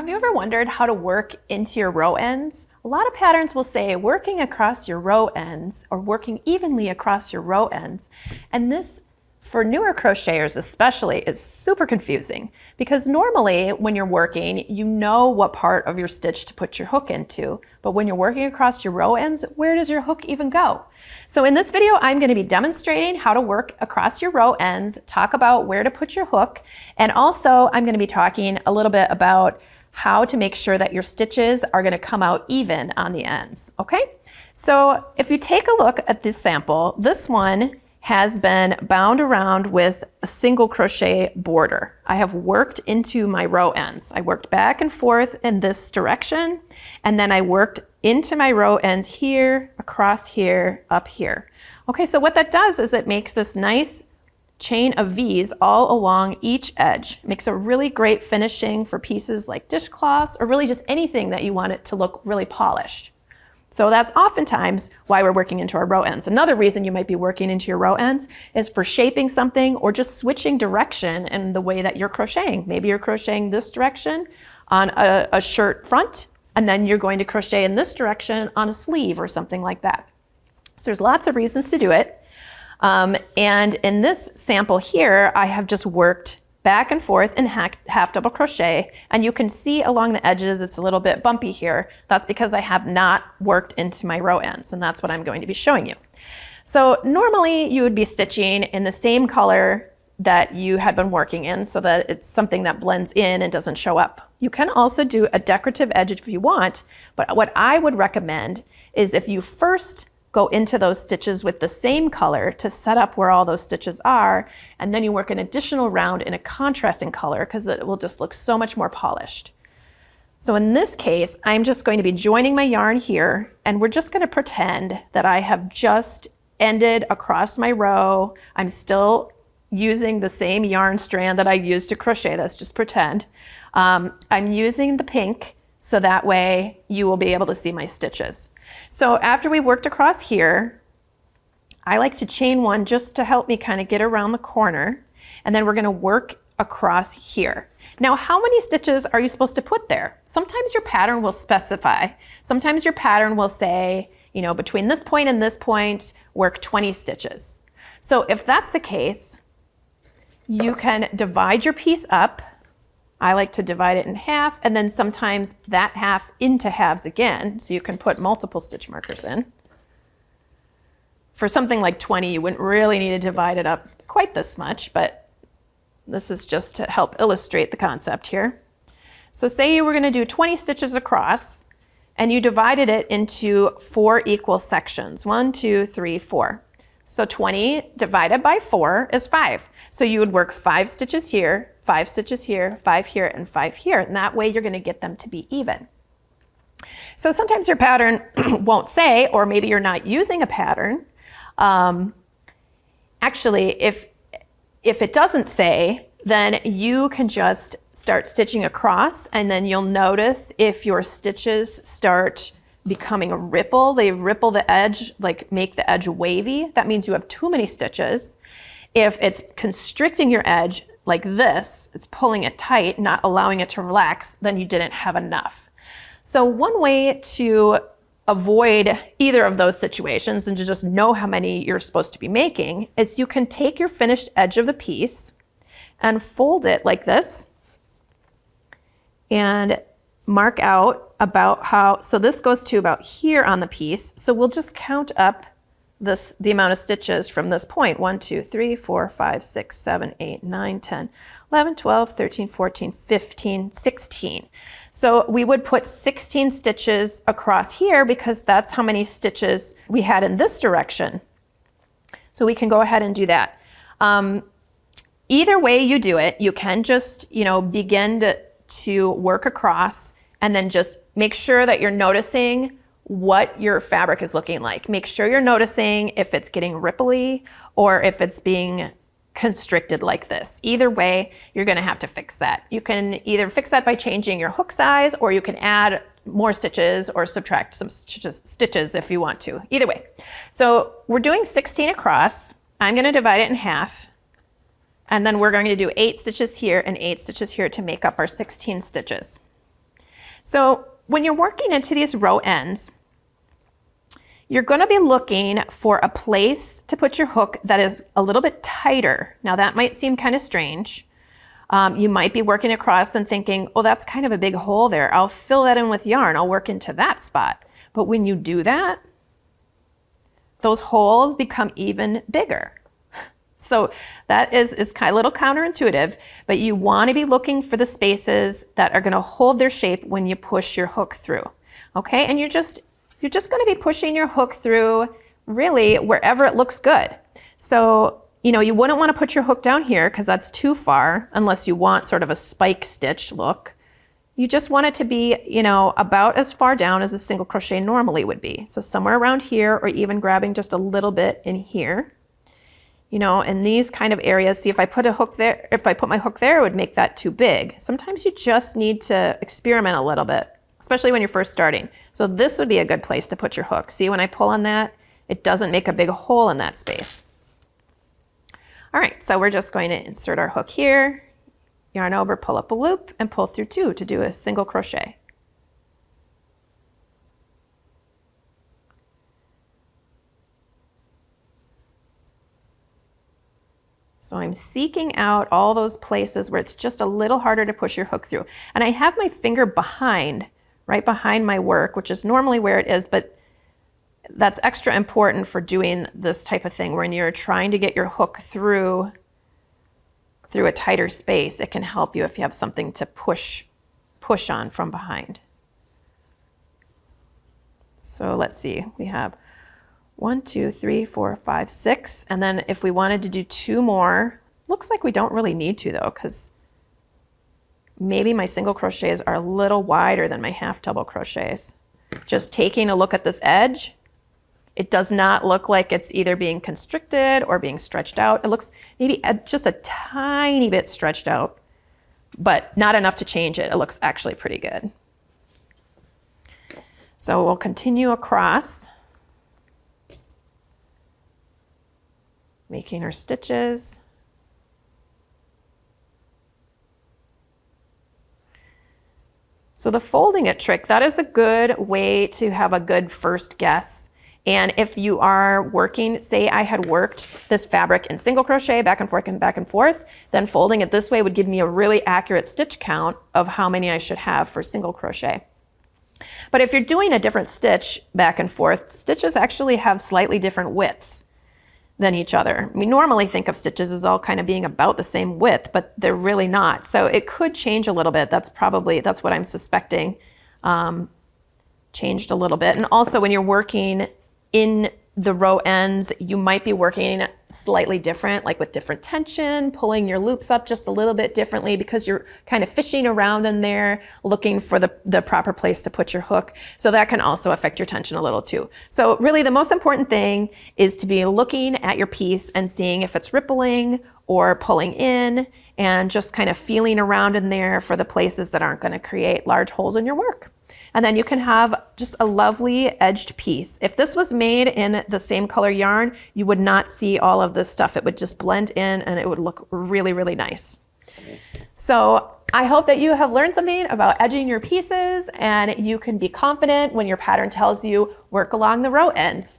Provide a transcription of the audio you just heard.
Have you ever wondered how to work into your row ends? A lot of patterns will say working across your row ends or working evenly across your row ends. And this, for newer crocheters especially, is super confusing because normally when you're working, you know what part of your stitch to put your hook into. But when you're working across your row ends, where does your hook even go? So in this video, I'm going to be demonstrating how to work across your row ends, talk about where to put your hook, and also I'm going to be talking a little bit about how to make sure that your stitches are going to come out even on the ends. Okay, so if you take a look at this sample, this one has been bound around with a single crochet border. I have worked into my row ends. I worked back and forth in this direction, and then I worked into my row ends here, across here, up here. Okay, so what that does is it makes this nice chain of V's all along each edge. It makes a really great finishing for pieces like dishcloths or really just anything that you want it to look really polished. So that's oftentimes why we're working into our row ends. Another reason you might be working into your row ends is for shaping something or just switching direction in the way that you're crocheting. Maybe you're crocheting this direction on a shirt front, and then you're going to crochet in this direction on a sleeve or something like that. So there's lots of reasons to do it. And in this sample here, I have just worked back and forth in half double crochet, and you can see along the edges it's a little bit bumpy here. That's because I have not worked into my row ends, and that's what I'm going to be showing you. So normally you would be stitching in the same color that you had been working in so that it's something that blends in and doesn't show up. You can also do a decorative edge if you want, but what I would recommend is if you first go into those stitches with the same color to set up where all those stitches are, and then you work an additional round in a contrasting color because it will just look so much more polished. So in this case, I'm just going to be joining my yarn here, and we're just going to pretend that I have just ended across my row. I'm still using the same yarn strand that I used to crochet. Let's just pretend. I'm using the pink so that way you will be able to see my stitches. So after we've worked across here, I like to chain one just to help me kind of get around the corner, and then we're going to work across here. Now, how many stitches are you supposed to put there? Sometimes your pattern will specify. Sometimes your pattern will say, you know, between this point and this point, work 20 stitches. So if that's the case, you can divide your piece up. I like to divide it in half, and then sometimes that half into halves again, so you can put multiple stitch markers in. For something like 20, you wouldn't really need to divide it up quite this much, but this is just to help illustrate the concept here. So say you were going to do 20 stitches across, and you divided it into 4 equal sections. 1, 2, 3, 4. So 20 divided by 4 is 5. So you would work 5 stitches here, 5 stitches here, 5 here, and 5 here. And that way you're going to get them to be even. So sometimes your pattern won't say, or maybe you're not using a pattern. Actually, if it doesn't say, then you can just start stitching across, and then you'll notice if your stitches start becoming a ripple, they ripple the edge, like make the edge wavy. That means you have too many stitches. If it's constricting your edge like this, it's pulling it tight, not allowing it to relax, then you didn't have enough. So one way to avoid either of those situations and to just know how many you're supposed to be making is you can take your finished edge of the piece and fold it like this and mark out about how, so this goes to about here on the piece. So we'll just count up the amount of stitches from this point. 1, 2, 3, 4, 5, 6, 7, 8, 9, 10, 11, 12, 13, 14, 15, 16. So we would put 16 stitches across here because that's how many stitches we had in this direction. So we can go ahead and do that. Either way you do it, you can just, you know, begin to work across and then just make sure that you're noticing what your fabric is looking like. Make sure you're noticing if it's getting ripply or if it's being constricted like this. Either way, you're going to have to fix that. You can either fix that by changing your hook size, or you can add more stitches or subtract some stitches if you want to. Either way. So we're doing 16 across. I'm going to divide it in half. And then we're going to do 8 stitches here and 8 stitches here to make up our 16 stitches. So when you're working into these row ends, you're going to be looking for a place to put your hook that is a little bit tighter. Now that might seem kind of strange. You might be working across and thinking, oh, that's kind of a big hole there. I'll fill that in with yarn. I'll work into that spot. But when you do that, those holes become even bigger. So that is kind of a little counterintuitive, but you want to be looking for the spaces that are going to hold their shape when you push your hook through. Okay, and you're just going to be pushing your hook through really wherever it looks good. So, you know, you wouldn't want to put your hook down here because that's too far unless you want sort of a spike stitch look. You just want it to be, you know, about as far down as a single crochet normally would be. So somewhere around here, or even grabbing just a little bit in here. You know, in these kind of areas, see if I put a hook there, if I put my hook there, it would make that too big. Sometimes you just need to experiment a little bit, especially when you're first starting. So this would be a good place to put your hook. See, when I pull on that, it doesn't make a big hole in that space. All right, so we're just going to insert our hook here, yarn over, pull up a loop, and pull through 2 to do a single crochet. So I'm seeking out all those places where it's just a little harder to push your hook through. And I have my finger behind, right behind my work, which is normally where it is, but that's extra important for doing this type of thing. When you're trying to get your hook through a tighter space, it can help you if you have something to push on from behind. So let's see, we have 1, 2, 3, 4, 5, 6. And then if we wanted to do 2 more, looks like we don't really need to though, because maybe my single crochets are a little wider than my half double crochets. Just taking a look at this edge, it does not look like it's either being constricted or being stretched out. It looks maybe just a tiny bit stretched out, but not enough to change it. It looks actually pretty good. So we'll continue across, making our stitches. So the folding it trick, that is a good way to have a good first guess. And if you are working, say I had worked this fabric in single crochet back and forth, then folding it this way would give me a really accurate stitch count of how many I should have for single crochet. But if you're doing a different stitch back and forth, stitches actually have slightly different widths than each other. We normally think of stitches as all kind of being about the same width, but they're really not. So it could change a little bit. That's what I'm suspecting, changed a little bit. And also when you're working in the row ends, you might be working slightly different, like with different tension, pulling your loops up just a little bit differently because you're kind of fishing around in there, looking for the proper place to put your hook. So that can also affect your tension a little too. So really the most important thing is to be looking at your piece and seeing if it's rippling or pulling in, and just kind of feeling around in there for the places that aren't going to create large holes in your work. And then you can have just a lovely edged piece. If this was made in the same color yarn, you would not see all of this stuff. It would just blend in and it would look really, really nice. So I hope that you have learned something about edging your pieces, and you can be confident when your pattern tells you work along the row ends.